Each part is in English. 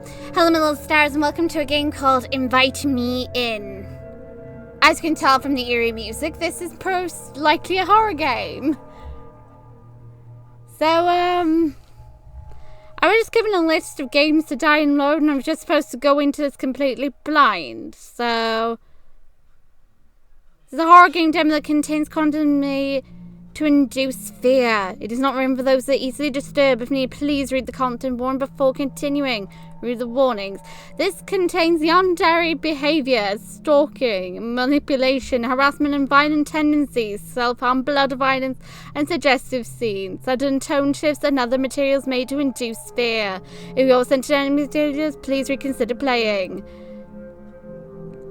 Hello, my little stars, and welcome to a game called Invite Me In. As you can tell from the eerie music, this is most likely a horror game. So, I was just given a list of games to download, and I was just supposed to go into this completely blind. So, this is a horror game demo that contains content to induce fear. It is not written for those that are easily disturbed. If needed, please read the content warning before continuing. Read the warnings. This contains yandere behavior, stalking, manipulation, harassment and violent tendencies, self-harm, blood violence, and suggestive scenes. Sudden tone shifts and other materials made to induce fear. If you're sensitive to any materials, please reconsider playing.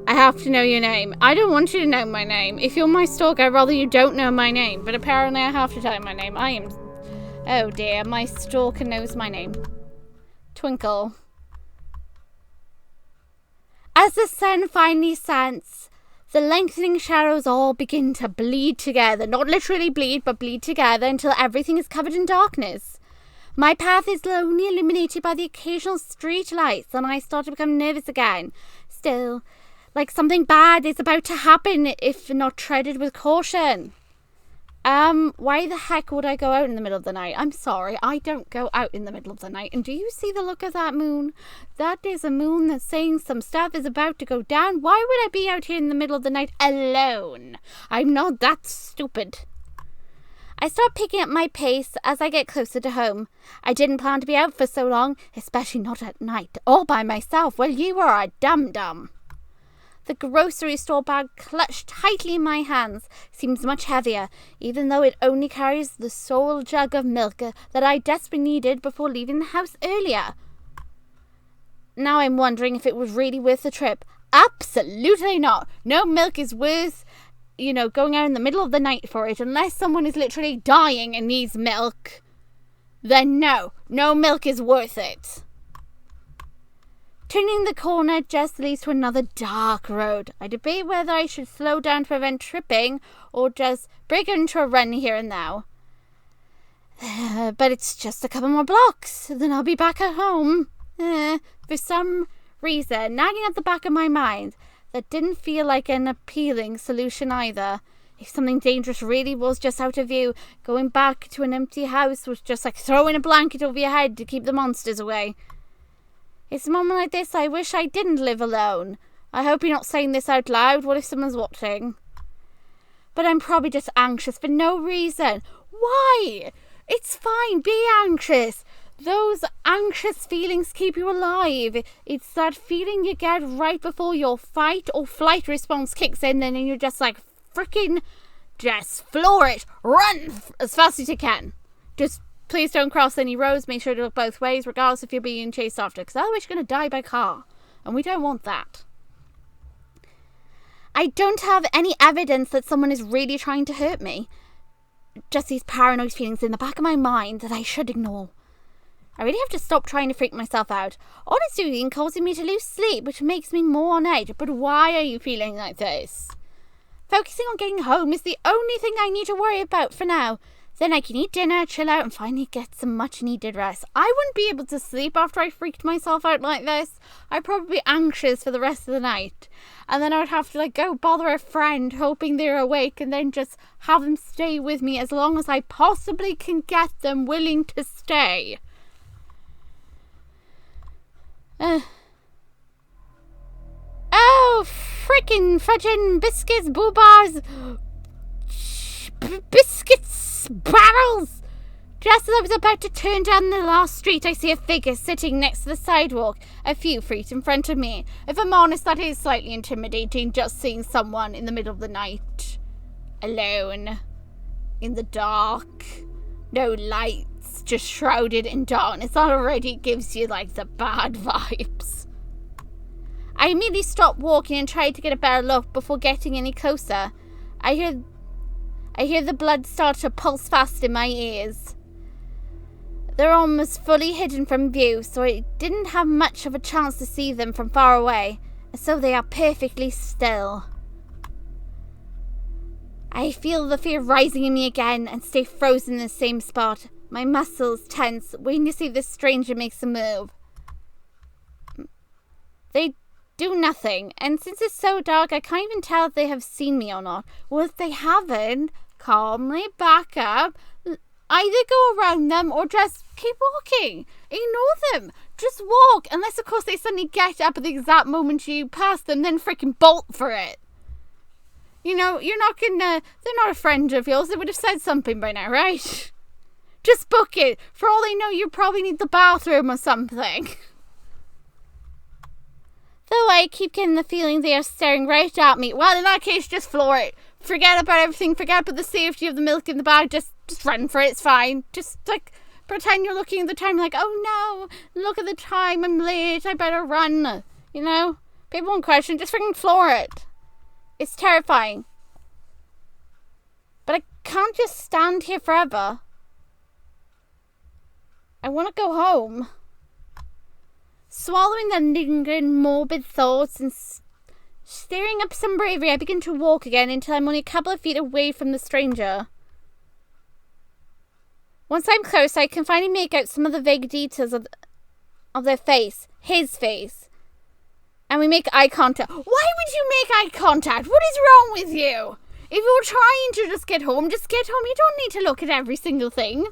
I have to know your name. I don't want you to know my name. If you're my stalker, I'd rather you don't know my name. But apparently I have to tell you my name. Oh dear, my stalker knows my name. Twinkle. As the sun finally sets, the lengthening shadows all begin to bleed together. Not literally bleed, but bleed together until everything is covered in darkness. My path is only illuminated by the occasional street lights, and I start to become nervous again. Still, like something bad is about to happen if not treaded with caution. Why the heck would I go out in the middle of the night? I'm sorry, I don't go out in the middle of the night. And do you see the look of that moon? That is a moon that's saying some stuff is about to go down. Why would I be out here in the middle of the night alone? I'm not that stupid. I start picking up my pace as I get closer to home. I didn't plan to be out for so long, especially not at night, all by myself. Well, you are a dum-dum. The grocery store bag clutched tightly in my hands seems much heavier, even though it only carries the sole jug of milk that I desperately needed before leaving the house earlier. Now I'm wondering if it was really worth the trip. Absolutely not. No milk is worth, going out in the middle of the night for it, unless someone is literally dying and needs milk. Then no milk is worth it. Turning the corner just leads to another dark road. I debate whether I should slow down to prevent tripping or just break into a run here and now. But it's just a couple more blocks, then I'll be back at home. For some reason, nagging at the back of my mind, that didn't feel like an appealing solution either. If something dangerous really was just out of view, going back to an empty house was just like throwing a blanket over your head to keep the monsters away. It's a moment like this I wish I didn't live alone. I hope you're not saying this out loud. What if someone's watching? But I'm probably just anxious for no reason. Why? It's fine. Be anxious. Those anxious feelings keep you alive. It's that feeling you get right before your fight or flight response kicks in, and then you're just like, freaking just floor it. Run as fast as you can. Just please don't cross any roads. Make sure to look both ways, regardless if you're being chased after, because otherwise you're going to die by car, and we don't want that. I don't have any evidence that someone is really trying to hurt me. Just these paranoid feelings in the back of my mind that I should ignore. I really have to stop trying to freak myself out. All it's doing causing me to lose sleep, which makes me more on edge. But why are you feeling like this? Focusing on getting home is the only thing I need to worry about for now. Then I can eat dinner, chill out, and finally get some much-needed rest. I wouldn't be able to sleep after I freaked myself out like this. I'd probably be anxious for the rest of the night. And then I would have to go bother a friend, hoping they're awake, and then just have them stay with me as long as I possibly can get them willing to stay. Oh, frickin' fudgin' biscuits, boobars, biscuits, barrels! Just as I was about to turn down the last street, I see a figure sitting next to the sidewalk, a few feet in front of me. If I'm honest, that is slightly intimidating, just seeing someone in the middle of the night. Alone. In the dark. No lights, just shrouded in darkness. That already gives you, the bad vibes. I immediately stopped walking and tried to get a better look before getting any closer. I hear the blood start to pulse fast in my ears. They're almost fully hidden from view, so I didn't have much of a chance to see them from far away, and so they are perfectly still. I feel the fear rising in me again and stay frozen in the same spot, my muscles tense, waiting to see if this stranger makes a move. They do nothing. And since it's so dark, I can't even tell if they have seen me or not. Well, if they haven't, calmly back up. Either go around them or just keep walking. Ignore them. Just walk. Unless, of course, they suddenly get up at the exact moment you pass them, then freaking bolt for it. You know, you're not gonna... They're not a friend of yours. They would have said something by now, right? Just book it. For all they know, you probably need the bathroom or something. Though I keep getting the feeling they are staring right at me. Well, in that case, just floor it. Forget about everything. Forget about the safety of the milk in the bag. Just run for it. It's fine. Just, like, pretend you're looking at the time like, oh, no, look at the time. I'm late. I better run. You know? People won't question. Just freaking floor it. It's terrifying. But I can't just stand here forever. I want to go home. Swallowing the lingering, morbid thoughts and stirring up some bravery, I begin to walk again until I'm only a couple of feet away from the stranger. Once I'm close, I can finally make out some of the vague details of their face. His face. And we make eye contact. Why would you make eye contact? What is wrong with you? If you're trying to just get home, just get home. You don't need to look at every single thing.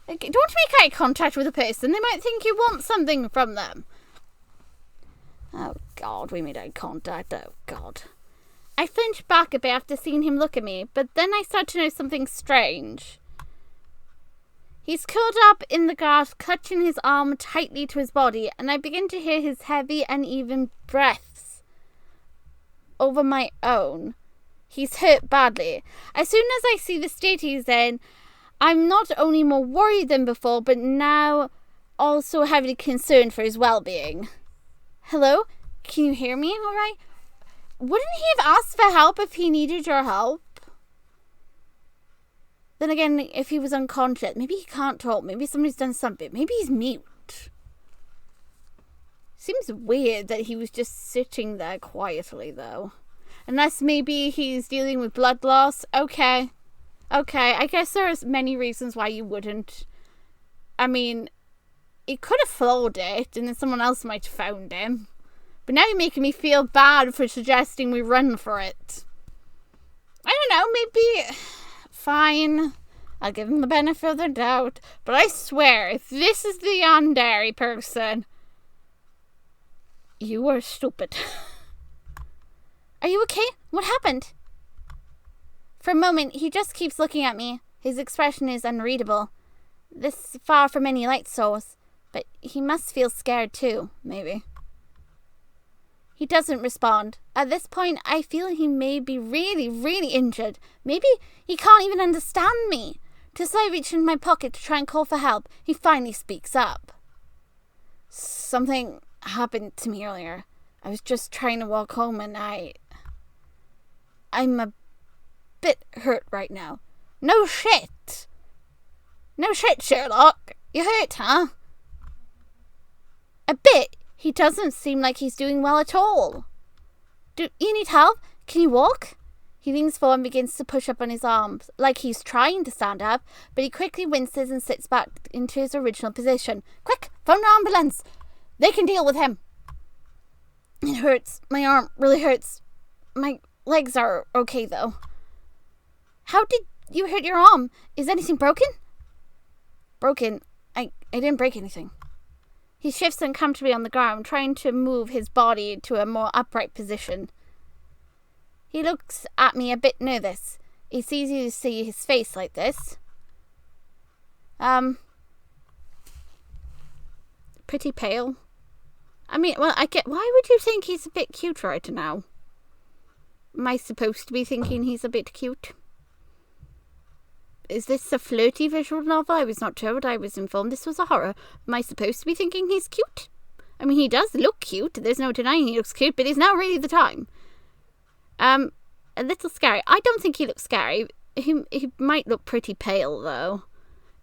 Like, don't make eye contact with a person. They might think you want something from them. Oh, God, we made eye contact. Oh, God. I flinched back a bit after seeing him look at me, but then I start to know something strange. He's curled up in the grass, clutching his arm tightly to his body, and I begin to hear his heavy, uneven breaths over my own. He's hurt badly. As soon as I see the state he's in, I'm not only more worried than before, but now also heavily concerned for his well-being. Hello? Can you hear me all right? Wouldn't he have asked for help if he needed your help? Then again, if he was unconscious, maybe he can't talk. Maybe somebody's done something. Maybe he's mute. Seems weird that he was just sitting there quietly, though. Unless maybe he's dealing with blood loss. Okay, I guess there's many reasons why you wouldn't. I mean, he could have flawed it, and then someone else might have found him. But now you're making me feel bad for suggesting we run for it. I don't know, maybe... Fine. I'll give him the benefit of the doubt. But I swear, if this is the Yandere person, you are stupid. Are you okay? What happened? For a moment, he just keeps looking at me. His expression is unreadable. This far from any light source. But he must feel scared too, maybe. He doesn't respond. At this point, I feel he may be really, really injured. Maybe he can't even understand me. Just as I reach in my pocket to try and call for help, he finally speaks up. Something happened to me earlier. I was just trying to walk home and I'm a bit hurt right now. No shit. No shit, Sherlock. You hurt, huh? A bit. He doesn't seem like he's doing well at all. Do you need help? Can you walk? He leans forward and begins to push up on his arms, like he's trying to stand up, but he quickly winces and sits back into his original position. Quick, phone an ambulance. They can deal with him. It hurts. My arm really hurts. My legs are okay, though. How did you hurt your arm? Is anything broken? Broken? I didn't break anything. He shifts uncomfortably on the ground, trying to move his body to a more upright position. He looks at me a bit nervous. It's easy to see his face like this. Pretty pale. I mean, well, why would you think he's a bit cute right now? Am I supposed to be thinking he's a bit cute? Is this a flirty visual novel? I was not told. I was informed this was a horror. Am I supposed to be thinking he's cute? I mean, he does look cute. There's no denying he looks cute, but it's not really the time. A little scary. I don't think he looks scary. He might look pretty pale, though,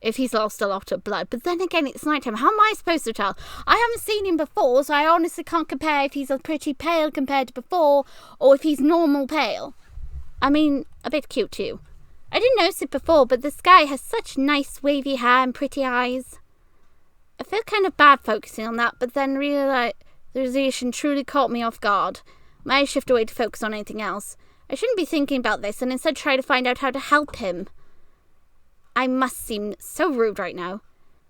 if he's lost a lot of blood. But then again, it's nighttime. How am I supposed to tell? I haven't seen him before, so I honestly can't compare if he's a pretty pale compared to before, or if he's normal pale. I mean, a bit cute, too. I didn't notice it before, but this guy has such nice wavy hair and pretty eyes. I feel kind of bad focusing on that, but then The realization truly caught me off guard. My eyes shift away to focus on anything else. I shouldn't be thinking about this and instead try to find out how to help him. I must seem so rude right now.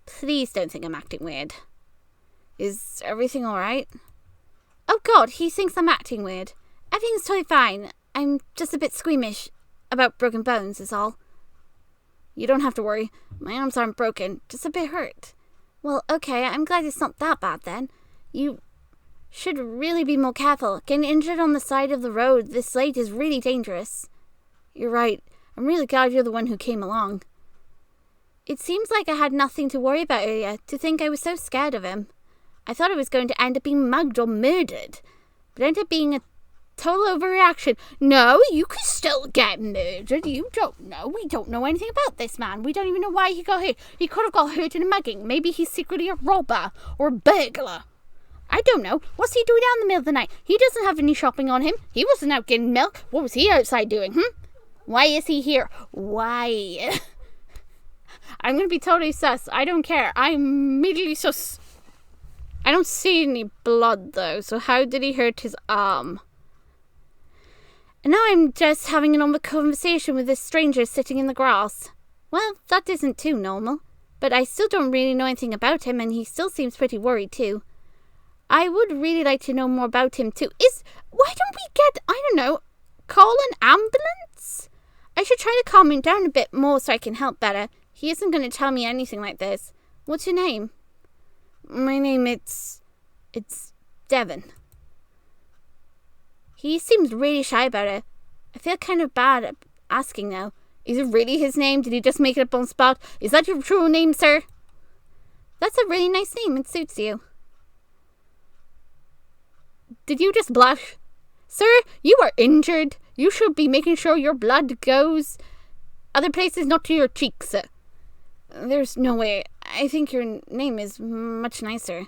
Please don't think I'm acting weird. Is everything alright? Oh god, he thinks I'm acting weird. Everything's totally fine. I'm just a bit squeamish about broken bones is all. You don't have to worry. My arms aren't broken, just a bit hurt. Well, okay, I'm glad it's not that bad then. You should really be more careful. Getting injured on the side of the road this late is really dangerous. You're right. I'm really glad you're the one who came along. It seems like I had nothing to worry about earlier, to think I was so scared of him. I thought I was going to end up being mugged or murdered, but it ended up being a total overreaction. No, you could still get murdered. You don't know. We don't know anything about this man. We don't even know why he got hurt. He could have got hurt in a mugging. Maybe he's secretly a robber or a burglar. I don't know. What's he doing out in the middle of the night? He doesn't have any shopping on him. He wasn't out getting milk. What was he outside doing, Why is he here? Why? I'm going to be totally sus. I don't care. I'm immediately sus. I don't see any blood, though. So how did he hurt his arm? And now I'm just having a normal conversation with this stranger sitting in the grass. Well, that isn't too normal. But I still don't really know anything about him, and he still seems pretty worried, too. I would really like to know more about him, too. Why don't we get, I don't know, call an ambulance? I should try to calm him down a bit more so I can help better. He isn't going to tell me anything like this. What's your name? My name, it's Devon. He seems really shy about it. I feel kind of bad asking now. Is it really his name? Did he just make it up on the spot? Is that your true name, sir? That's a really nice name. It suits you. Did you just blush? Sir, you are injured. You should be making sure your blood goes other places, not to your cheeks. There's no way. I think your name is much nicer.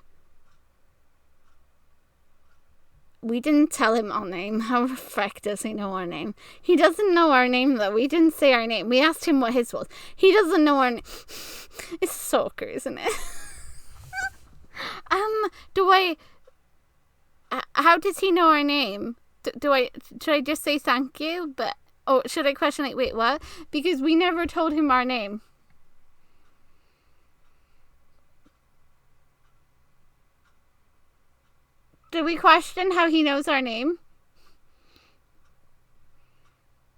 We didn't tell him our name. How the fuck does he know our name? He doesn't know our name, though. We didn't say our name. We asked him what his was. He doesn't know our name. It's stalker, isn't it? How does he know our name? Should I just say thank you? Should I question, like, wait, what? Because we never told him our name. Did we question how he knows our name?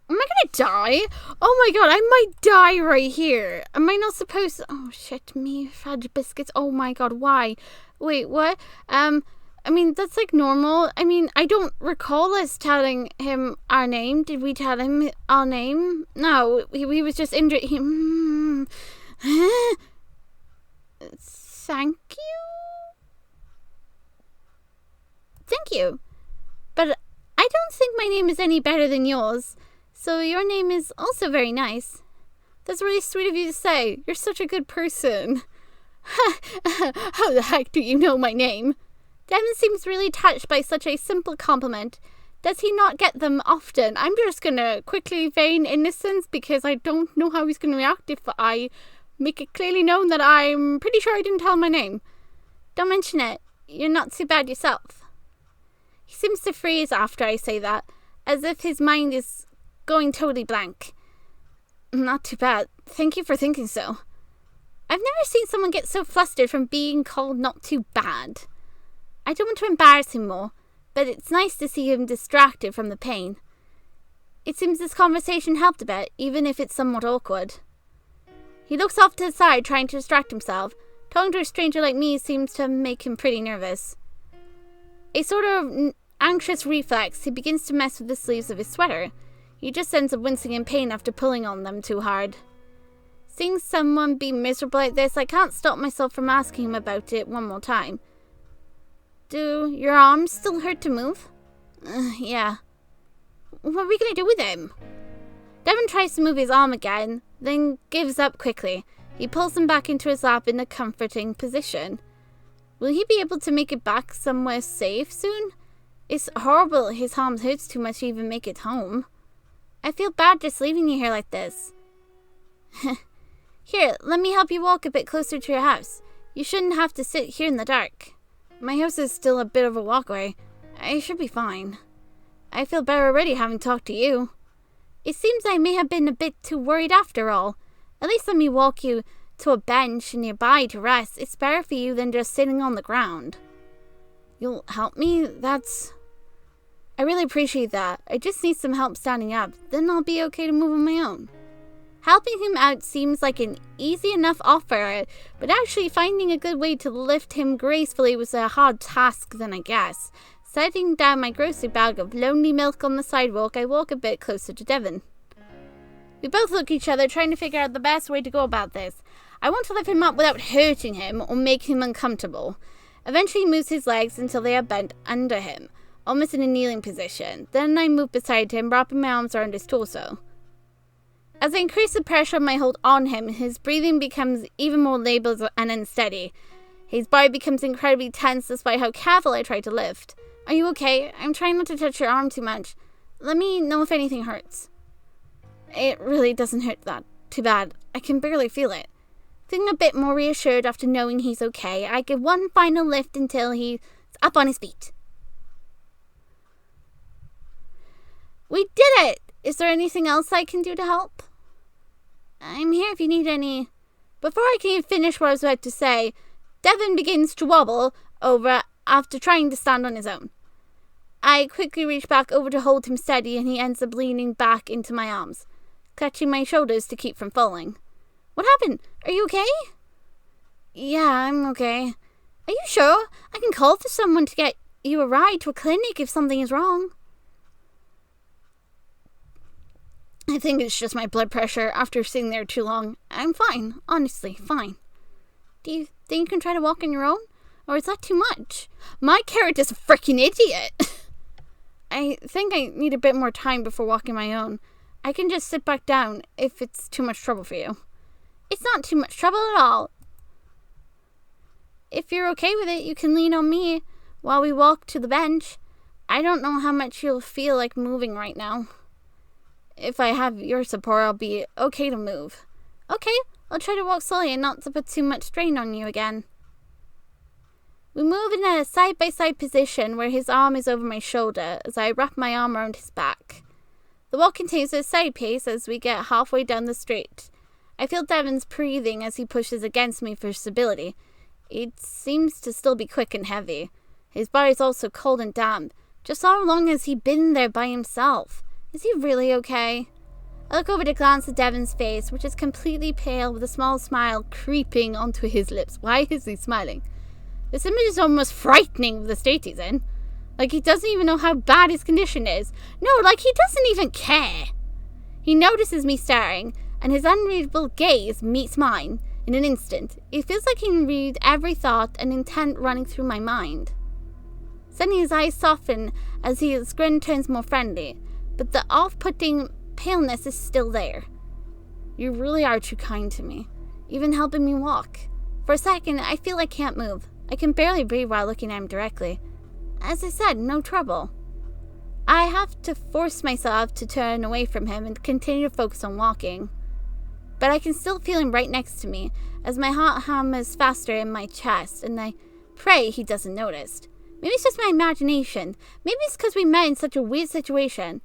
Am I gonna die? Oh my god, I might die right here. Am I not supposed to? Oh shit, me, fudge biscuits. Oh my god, why? Wait, what? I mean, that's like normal. I mean, I don't recall us telling him our name. Did we tell him our name? No, he was just injured. Thank you? Thank you. But I don't think my name is any better than yours. So your name is also very nice. That's really sweet of you to say. You're such a good person. How the heck do you know my name? Devon seems really touched by such a simple compliment. Does he not get them often? I'm just going to quickly feign innocence because I don't know how he's going to react if I make it clearly known that I'm pretty sure I didn't tell him my name. Don't mention it. You're not too bad yourself. He seems to freeze after I say that, as if his mind is going totally blank. Not too bad. Thank you for thinking so. I've never seen someone get so flustered from being called not too bad. I don't want to embarrass him more, but it's nice to see him distracted from the pain. It seems this conversation helped a bit, even if it's somewhat awkward. He looks off to the side, trying to distract himself. Talking to a stranger like me seems to make him pretty nervous. A sort of anxious reflex, he begins to mess with the sleeves of his sweater. He just ends up wincing in pain after pulling on them too hard. Seeing someone be miserable like this, I can't stop myself from asking him about it one more time. Do your arms still hurt to move? Yeah. What are we going to do with him? Devon tries to move his arm again, then gives up quickly. He pulls him back into his lap in a comforting position. Will he be able to make it back somewhere safe soon? It's horrible his arm hurts too much to even make it home. I feel bad just leaving you here like this. Here, let me help you walk a bit closer to your house. You shouldn't have to sit here in the dark. My house is still a bit of a walkway. I should be fine. I feel better already having talked to you. It seems I may have been a bit too worried after all. At least let me walk you to a bench nearby to rest. It's better for you than just sitting on the ground. You'll help me? I really appreciate that. I just need some help standing up. Then I'll be okay to move on my own. Helping him out seems like an easy enough offer, but actually finding a good way to lift him gracefully was a hard task then, I guess. Setting down my grocery bag of lonely milk on the sidewalk, I walk a bit closer to Devon. We both look at each other, trying to figure out the best way to go about this. I want to lift him up without hurting him or making him uncomfortable. Eventually he moves his legs until they are bent under him, almost in a kneeling position. Then I move beside him, wrapping my arms around his torso. As I increase the pressure of my hold on him, his breathing becomes even more labored and unsteady. His body becomes incredibly tense despite how careful I try to lift. Are you okay? I'm trying not to touch your arm too much. Let me know if anything hurts. It really doesn't hurt that too bad. I can barely feel it. Feeling a bit more reassured after knowing he's okay, I give one final lift until he's up on his feet. We did it! Is there anything else I can do to help? I'm here if you need any. Before I can even finish what I was about to say, Devon begins to wobble over after trying to stand on his own. I quickly reach back over to hold him steady, and he ends up leaning back into my arms, clutching my shoulders to keep from falling. What happened? Are you okay? Yeah, I'm okay. Are you sure? I can call for someone to get you a ride to a clinic if something is wrong. I think it's just my blood pressure after sitting there too long. I'm fine. Honestly, fine. Do you think you can try to walk on your own? Or is that too much? My character's a freaking idiot. I think I need a bit more time before walking my own. I can just sit back down if it's too much trouble for you. It's not too much trouble at all. If you're okay with it, you can lean on me while we walk to the bench. I don't know how much you'll feel like moving right now. If I have your support, I'll be okay to move. Okay, I'll try to walk slowly and not to put too much strain on you again. We move in a side-by-side position where his arm is over my shoulder as I wrap my arm around his back. The walk continues at a side pace as we get halfway down the street. I feel Devon's breathing as he pushes against me for stability. It seems to still be quick and heavy. His body is also cold and damp. Just how long has he been there by himself? Is he really okay? I look over to glance at Devon's face, which is completely pale with a small smile creeping onto his lips. Why is he smiling? This image is almost frightening with the state he's in. Like he doesn't even know how bad his condition is. No, like he doesn't even care. He notices me staring, and his unreadable gaze meets mine in an instant. It feels like he can read every thought and intent running through my mind. Suddenly his eyes soften as his grin turns more friendly, but the off-putting paleness is still there. You really are too kind to me, even helping me walk. For a second, I feel I can't move. I can barely breathe while looking at him directly. As I said, no trouble. I have to force myself to turn away from him and continue to focus on walking. But I can still feel him right next to me as my heart hammers faster in my chest, and I pray he doesn't notice. Maybe it's just my imagination. Maybe it's because we met in such a weird situation.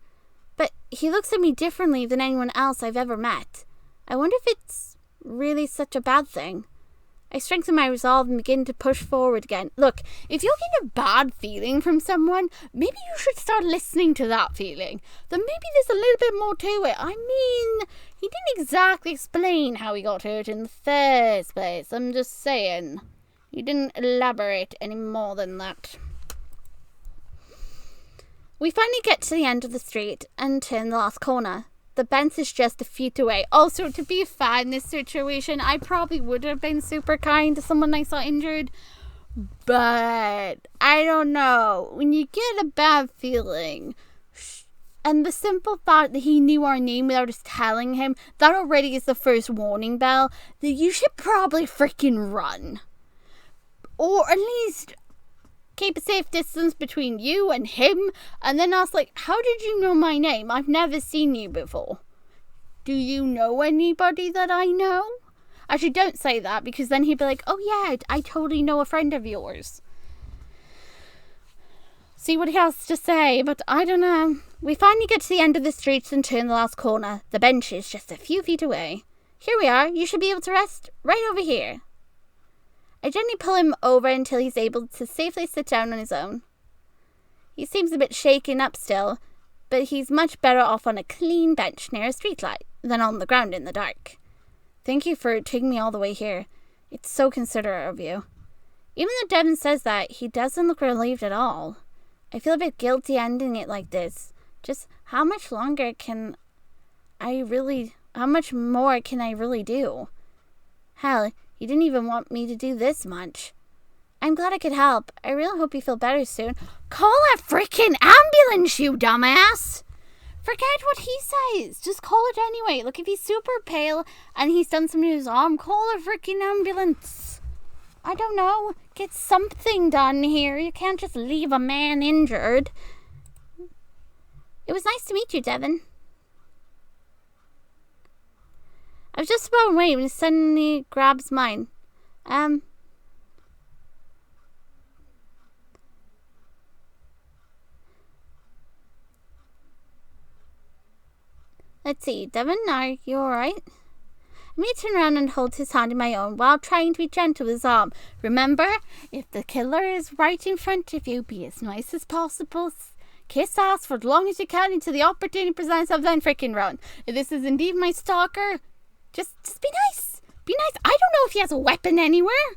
But he looks at me differently than anyone else I've ever met. I wonder if it's really such a bad thing. I strengthen my resolve and begin to push forward again. Look, if you're getting a bad feeling from someone, maybe you should start listening to that feeling. Then maybe there's a little bit more to it. I mean, he didn't exactly explain how he got hurt in the first place. I'm just saying. He didn't elaborate any more than that. We finally get to the end of the street and turn the last corner. The bench is just a feet away. Also, to be fair, in this situation, I probably would have been super kind to someone I saw injured. But, I don't know. When you get a bad feeling, and the simple fact that he knew our name without us telling him, that already is the first warning bell that you should probably freaking run. Or at least keep a safe distance between you and him, and then ask, like, how did you know my name? I've never seen you before. Do you know anybody that I know? Actually, don't say that, because then he'd be like, oh yeah, I totally know a friend of yours. see what he has to say, but I don't know. We finally get to the end of the streets and turn the last corner. The bench is just a few feet away. Here we are. You should be able to rest right over here. I gently pull him over until he's able to safely sit down on his own. He seems a bit shaken up still, but he's much better off on a clean bench near a streetlight than on the ground in the dark. Thank you for taking me all the way here. It's so considerate of you. Even though Devin says that, he doesn't look relieved at all. I feel a bit guilty ending it like this. Just how much more can I really do? Hell, you didn't even want me to do this much. I'm glad I could help. I really hope you feel better soon. Call a freaking ambulance, you dumbass! Forget what he says. Just call it anyway. Look, if he's super pale and he's done something to his arm, call a freaking ambulance. I don't know. Get something done here. You can't just leave a man injured. It was nice to meet you, Devin. I was just about waiting when he suddenly grabs mine. Let's see, Devin, are you alright? I may turn around and hold his hand in my own while trying to be gentle with his arm. Remember, if the killer is right in front of you, be as nice as possible. Kiss ass for as long as you can until the opportunity presents itself, then freaking run. If this is indeed my stalker, just be nice. Be nice. I don't know if he has a weapon anywhere.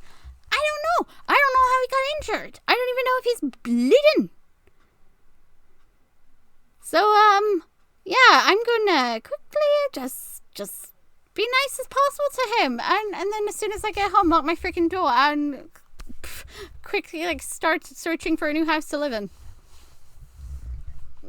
I don't know. I don't know how he got injured. I don't even know if he's bleeding. So, yeah, I'm gonna quickly just be nice as possible to him. And then as soon as I get home, lock my freaking door and quickly, start searching for a new house to live in.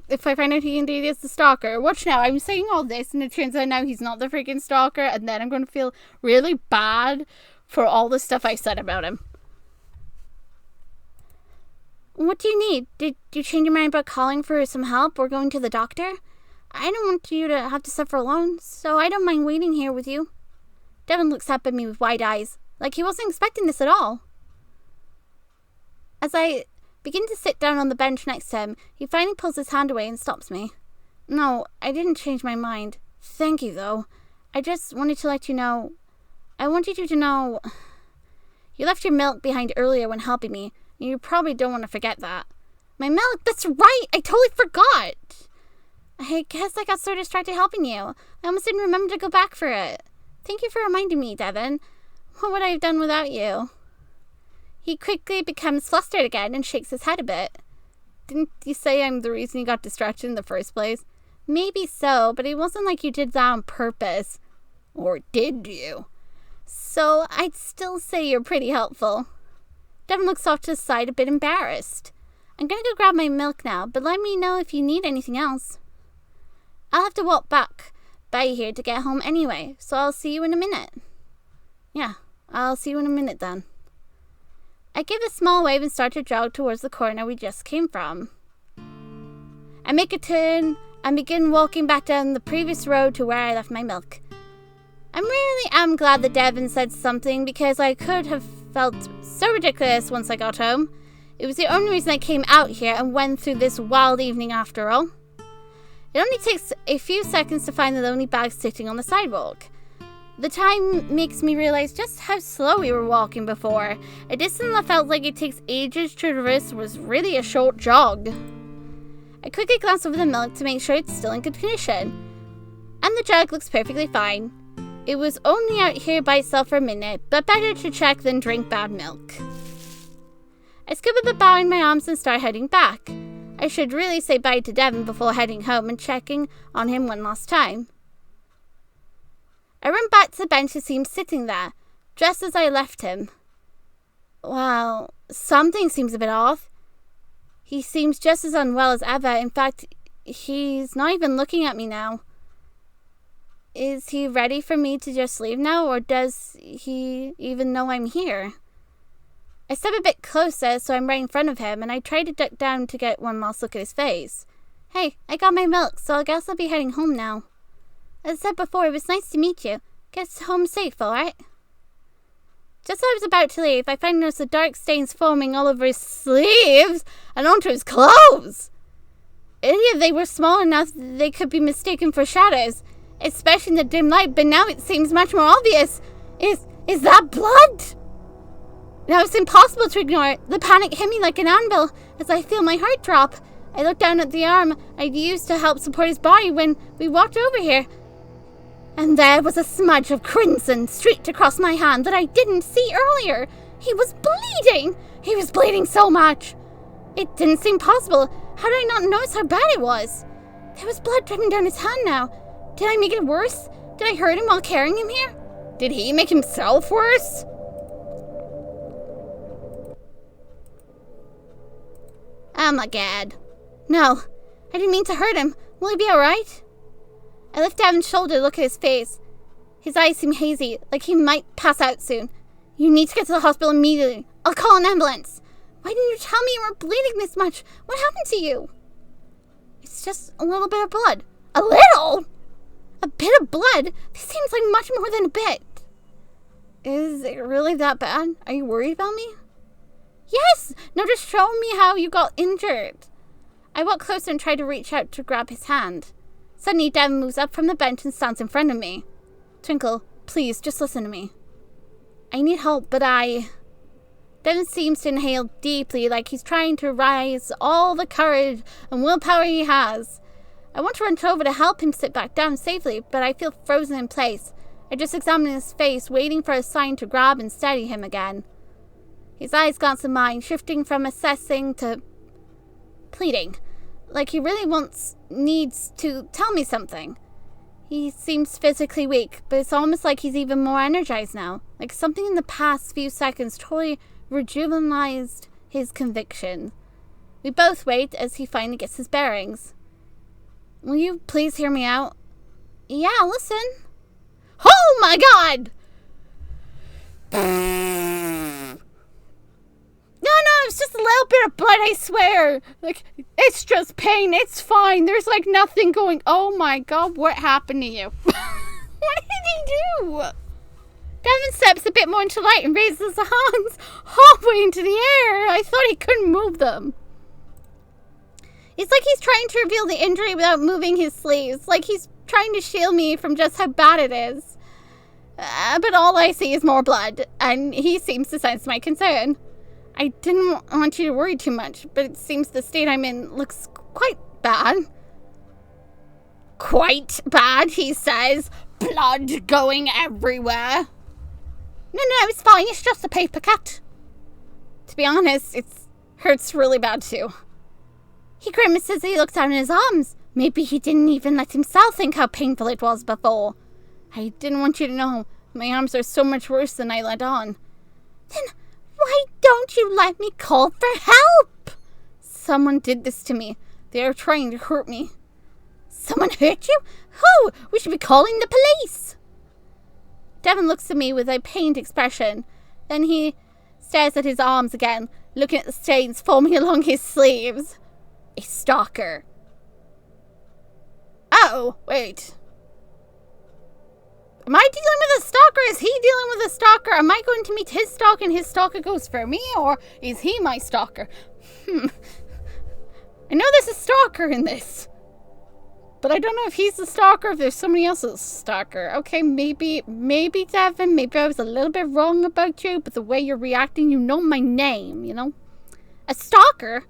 If I find out he indeed is the stalker. Watch now, I'm saying all this and it turns out now he's not the freaking stalker, and then I'm going to feel really bad for all the stuff I said about him. What do you need? Did you change your mind about calling for some help or going to the doctor? I don't want you to have to suffer alone, so I don't mind waiting here with you. Devin looks up at me with wide eyes, like he wasn't expecting this at all. As I begin to sit down on the bench next to him, he finally pulls his hand away and stops me. No, I didn't change my mind. Thank you, though. I just wanted to let you know... I wanted you to know... You left your milk behind earlier when helping me, and you probably don't want to forget that. My milk? That's right! I totally forgot! I guess I got so distracted helping you. I almost didn't remember to go back for it. Thank you for reminding me, Devin. What would I have done without you? He quickly becomes flustered again and shakes his head a bit. Didn't you say I'm the reason you got distracted in the first place? Maybe so, but it wasn't like you did that on purpose. Or did you? So I'd still say you're pretty helpful. Devin looks off to the side a bit embarrassed. I'm gonna go grab my milk now, but let me know if you need anything else. I'll have to walk back by here to get home anyway, so I'll see you in a minute. Yeah, I'll see you in a minute then. I give a small wave and start to jog towards the corner we just came from. I make a turn and begin walking back down the previous road to where I left my milk. I really am glad that Devin said something, because I could have felt so ridiculous once I got home. It was the only reason I came out here and went through this wild evening after all. It only takes a few seconds to find the lonely bag sitting on the sidewalk. The time makes me realize just how slow we were walking before. A distance that felt like it takes ages to traverse was really a short jog. I quickly glance over the milk to make sure it's still in good condition. And the jug looks perfectly fine. It was only out here by itself for a minute, but better to check than drink bad milk. I scoop up a bow in my arms and start heading back. I should really say bye to Devin before heading home and checking on him one last time. I run back to the bench to see him sitting there, just as I left him. Well, something seems a bit off. He seems just as unwell as ever. In fact, he's not even looking at me now. Is he ready for me to just leave now, or does he even know I'm here? I step a bit closer so I'm right in front of him, and I try to duck down to get one last look at his face. Hey, I got my milk, so I guess I'll be heading home now. As I said before, it was nice to meet you. Get home safe, alright? Just as I was about to leave, I finally noticed the dark stains forming all over his sleeves and onto his clothes. Earlier they were small enough that they could be mistaken for shadows, especially in the dim light, but now it seems much more obvious. Is that blood? Now it's impossible to ignore it. The panic hit me like an anvil as I feel my heart drop. I looked down at the arm I'd used to help support his body when we walked over here. And there was a smudge of crimson streaked across my hand that I didn't see earlier. He was bleeding. He was bleeding so much. It didn't seem possible. How did I not notice how bad it was? There was blood dripping down his hand now. Did I make it worse? Did I hurt him while carrying him here? Did he make himself worse? Oh my god. No, I didn't mean to hurt him. Will he be alright? I lift Devin's shoulder to look at his face. His eyes seem hazy, like he might pass out soon. You need to get to the hospital immediately. I'll call an ambulance. Why didn't you tell me you were bleeding this much? What happened to you? It's just a little bit of blood. A little? A bit of blood? This seems like much more than a bit. Is it really that bad? Are you worried about me? Yes! Now just show me how you got injured. I walk closer and try to reach out to grab his hand. Suddenly, Devin moves up from the bench and stands in front of me. Twinkle, please, just listen to me. I need help, but Devin seems to inhale deeply, like he's trying to rise all the courage and willpower he has. I want to run over to help him sit back down safely, but I feel frozen in place. I just examine his face, waiting for a sign to grab and steady him again. His eyes glance at mine, shifting from assessing to pleading. Like he really needs to tell me something. He seems physically weak, but it's almost like he's even more energized now. Like something in the past few seconds totally rejuvenized his conviction. We both wait as he finally gets his bearings. Will you please hear me out? Yeah, listen. Oh my god! No, it's just a little bit of blood, I swear. Like, it's just pain. It's fine. There's, like, nothing going... Oh, my God. What happened to you? What did he do? Devin steps a bit more into light and raises his arms halfway into the air. I thought he couldn't move them. It's like he's trying to reveal the injury without moving his sleeves. Like he's trying to shield me from just how bad it is. But all I see is more blood, and he seems to sense my concern. I didn't want you to worry too much, but it seems the state I'm in looks quite bad. Quite bad, he says. Blood going everywhere. No, it's fine. It's just a paper cut. To be honest, it hurts really bad too. He grimaces as he looks down at his arms. Maybe he didn't even let himself think how painful it was before. I didn't want you to know. My arms are so much worse than I let on. Then why don't you let me call for help? Someone did this to me. They are trying to hurt me. Someone hurt you? Who? We should be calling the police. Devin looks at me with a pained expression. Then he stares at his arms again, looking at the stains forming along his sleeves. A stalker. Oh, wait. Am I dealing with a stalker? Is he dealing with a stalker? Am I going to meet his stalker and his stalker goes for me? Or is he my stalker? I know there's a stalker in this. But I don't know if he's the stalker or if there's somebody else's stalker. Okay, maybe Devin, maybe I was a little bit wrong about you, but the way you're reacting, you know my name, you know? A stalker?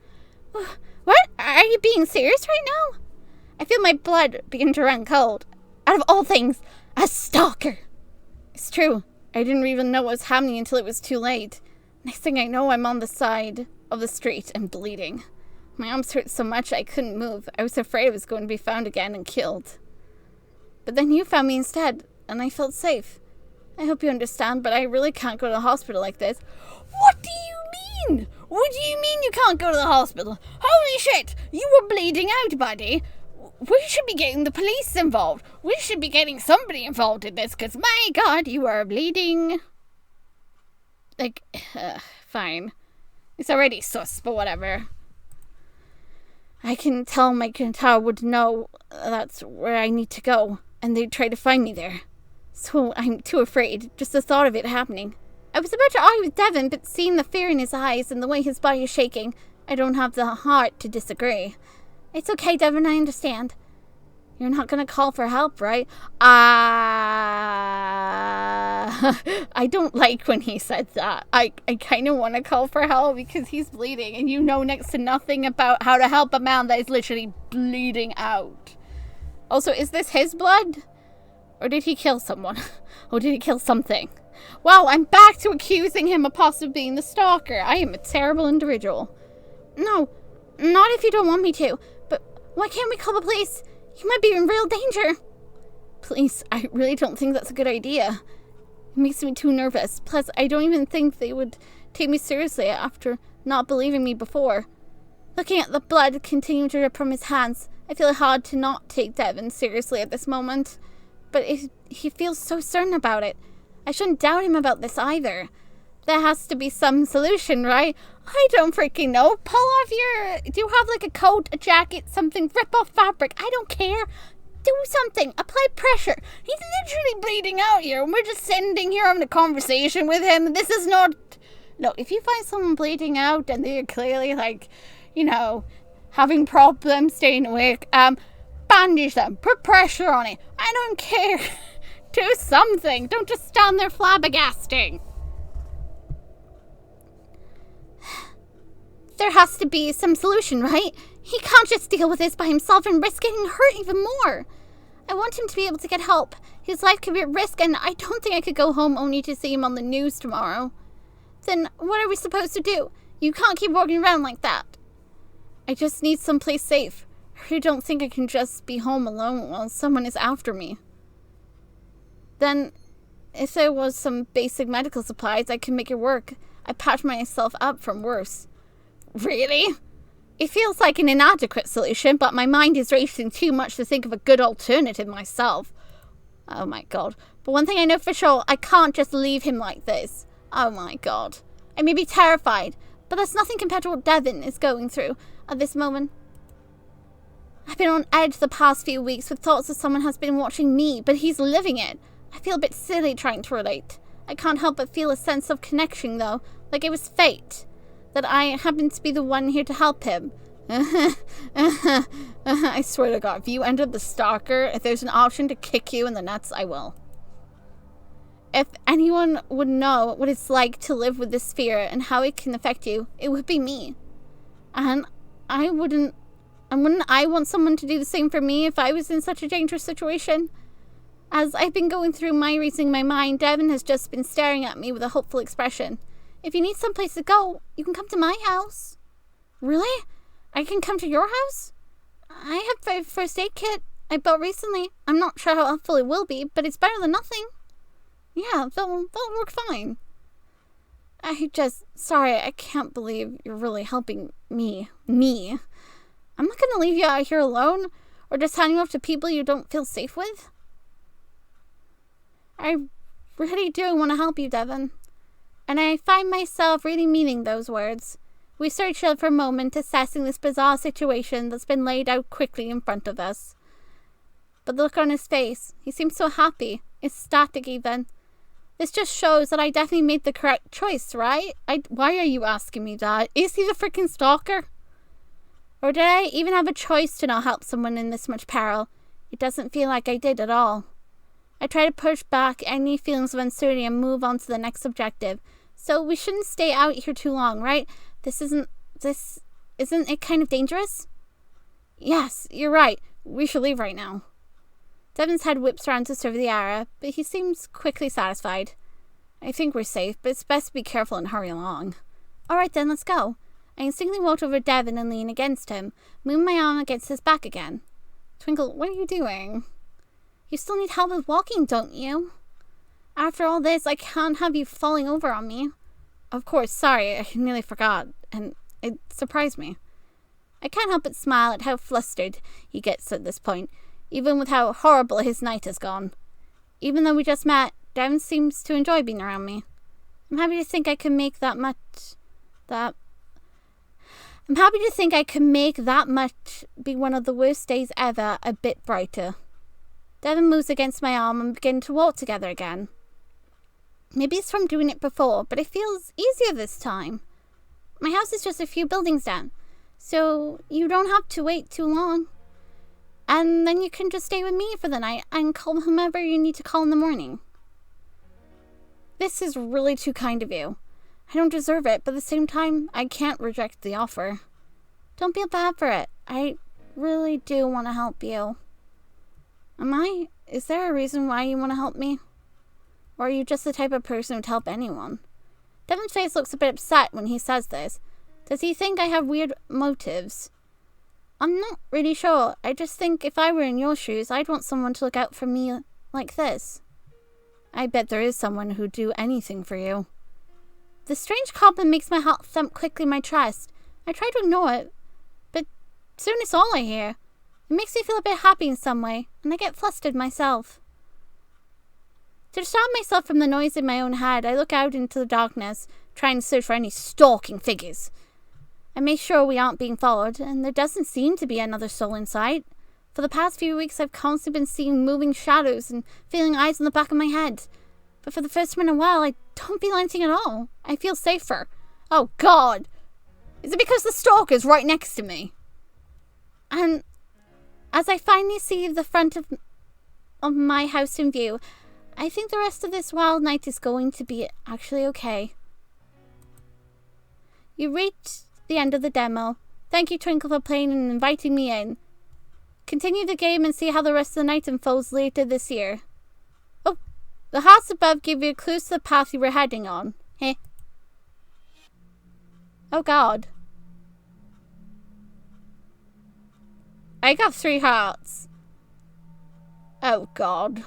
What? Are you being serious right now? I feel my blood begin to run cold. Out of all things, a stalker. It's true. I didn't even know what was happening until it was too late. Next thing I know, I'm on the side of the street and bleeding. My arms hurt so much I couldn't move. I was afraid I was going to be found again and killed. But then you found me instead, and I felt safe. I hope you understand, but I really can't go to the hospital like this. What do you mean? What do you mean you can't go to the hospital? Holy shit! You were bleeding out, buddy. We should be getting the police involved. We should be getting somebody involved in this, because my God, you are bleeding. Like, fine. It's already sus, but whatever. I can tell my guitar would know that's where I need to go, and they'd try to find me there. So I'm too afraid, just the thought of it happening. I was about to argue with Devin, but seeing the fear in his eyes and the way his body is shaking, I don't have the heart to disagree. It's okay, Devin, I understand. You're not gonna call for help, right? I don't like when he said that. I kind of want to call for help because he's bleeding and you know next to nothing about how to help a man that is literally bleeding out. Also, is this his blood? Or did he kill someone? Or did he kill something? Wow, I'm back to accusing him of possibly being the stalker. I am a terrible individual. No, not if you don't want me to. But why can't we call the police? You might be in real danger. Please, I really don't think that's a good idea. It makes me too nervous. Plus, I don't even think they would take me seriously after not believing me before. Looking at the blood continuing to drip from his hands, I feel hard to not take Devin seriously at this moment. But he feels so certain about it. I shouldn't doubt him about this either. There has to be some solution, right? I don't freaking know. Pull off your... Do you have like a coat, a jacket, something? Rip off fabric. I don't care. Do something. Apply pressure. He's literally bleeding out here. And we're just sitting here having a conversation with him. This is not... No, if you find someone bleeding out and they're clearly like, you know, having problems staying awake, bandage them. Put pressure on it. I don't care. Do something. Don't just stand there flabbergasting. There has to be some solution, right? He can't just deal with this by himself and risk getting hurt even more. I want him to be able to get help. His life could be at risk, and I don't think I could go home only to see him on the news tomorrow. Then what are we supposed to do? You can't keep walking around like that. I just need someplace safe. I really don't think I can just be home alone while someone is after me. Then, if there was some basic medical supplies, I could make it work. I patched myself up from worse. Really? It feels like an inadequate solution, but my mind is racing too much to think of a good alternative myself. Oh my god. But one thing I know for sure, I can't just leave him like this. Oh my god. I may be terrified, but that's nothing compared to what Devin is going through at this moment. I've been on edge the past few weeks with thoughts that someone has been watching me, but he's living it. I feel a bit silly trying to relate. I can't help but feel a sense of connection though, like it was fate. That I happen to be the one here to help him. I swear to God, if you end up the stalker, if there's an option to kick you in the nuts, I will. If anyone would know what it's like to live with this fear and how it can affect you, it would be me. And wouldn't I want someone to do the same for me if I was in such a dangerous situation? As I've been going through my reasoning in my mind, Devin has just been staring at me with a hopeful expression. If you need someplace to go, you can come to my house. Really? I can come to your house? I have a first aid kit I bought recently. I'm not sure how helpful it will be, but it's better than nothing. Yeah, that'll work fine. Sorry, I can't believe you're really helping me. I'm not gonna leave you out here alone, or just hand you off to people you don't feel safe with. I really do want to help you, Devin. And I find myself really meaning those words. We search out for a moment, assessing this bizarre situation that's been laid out quickly in front of us. But the look on his face, he seems so happy, ecstatic even. This just shows that I definitely made the correct choice, right? Why are you asking me that? Is he the freaking stalker? Or did I even have a choice to not help someone in this much peril? It doesn't feel like I did at all. I try to push back any feelings of uncertainty and move on to the next objective. So we shouldn't stay out here too long, right? Isn't it kind of dangerous? Yes, you're right. We should leave right now. Devin's head whips around to survey the area, but he seems quickly satisfied. I think we're safe, but it's best to be careful and hurry along. Alright then, let's go. I instinctively walked over to Devin and leaned against him, moving my arm against his back again. Twinkle, what are you doing? You still need help with walking, don't you? After all this, I can't have you falling over on me. Of course, sorry, I nearly forgot, and it surprised me. I can't help but smile at how flustered he gets at this point, even with how horrible his night has gone. Even though we just met, Devin seems to enjoy being around me. I'm happy to think I can make that much be one of the worst days ever a bit brighter. Devin moves against my arm and begin to walk together again. Maybe it's from doing it before, but it feels easier this time. My house is just a few buildings down, so you don't have to wait too long. And then you can just stay with me for the night and call whomever you need to call in the morning. This is really too kind of you. I don't deserve it, but at the same time, I can't reject the offer. Don't feel bad for it. I really do want to help you. Is there a reason why you want to help me? Or are you just the type of person who'd help anyone? Devin's face looks a bit upset when he says this. Does he think I have weird motives? I'm not really sure. I just think if I were in your shoes, I'd want someone to look out for me like this. I bet there is someone who'd do anything for you. The strange compliment makes my heart thump quickly in my chest. I try to ignore it, but soon it's all I hear. It makes me feel a bit happy in some way, and I get flustered myself. To distract myself from the noise in my own head, I look out into the darkness, trying to search for any stalking figures. I make sure we aren't being followed, and there doesn't seem to be another soul in sight. For the past few weeks, I've constantly been seeing moving shadows and feeling eyes in the back of my head. But for the first time in a while, I don't feel anything at all. I feel safer. Oh, God! Is it because the stalker's right next to me? And as I finally see the front of my house in view, I think the rest of this wild night is going to be actually okay. You reached the end of the demo. Thank you, Twinkle, for playing and inviting me in. Continue the game and see how the rest of the night unfolds later this year. Oh, the hearts above give you clues to the path you were heading on. Heh. Oh, God. I got 3 hearts. Oh, God.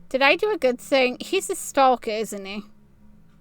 Did I do a good thing? He's a stalker, isn't he?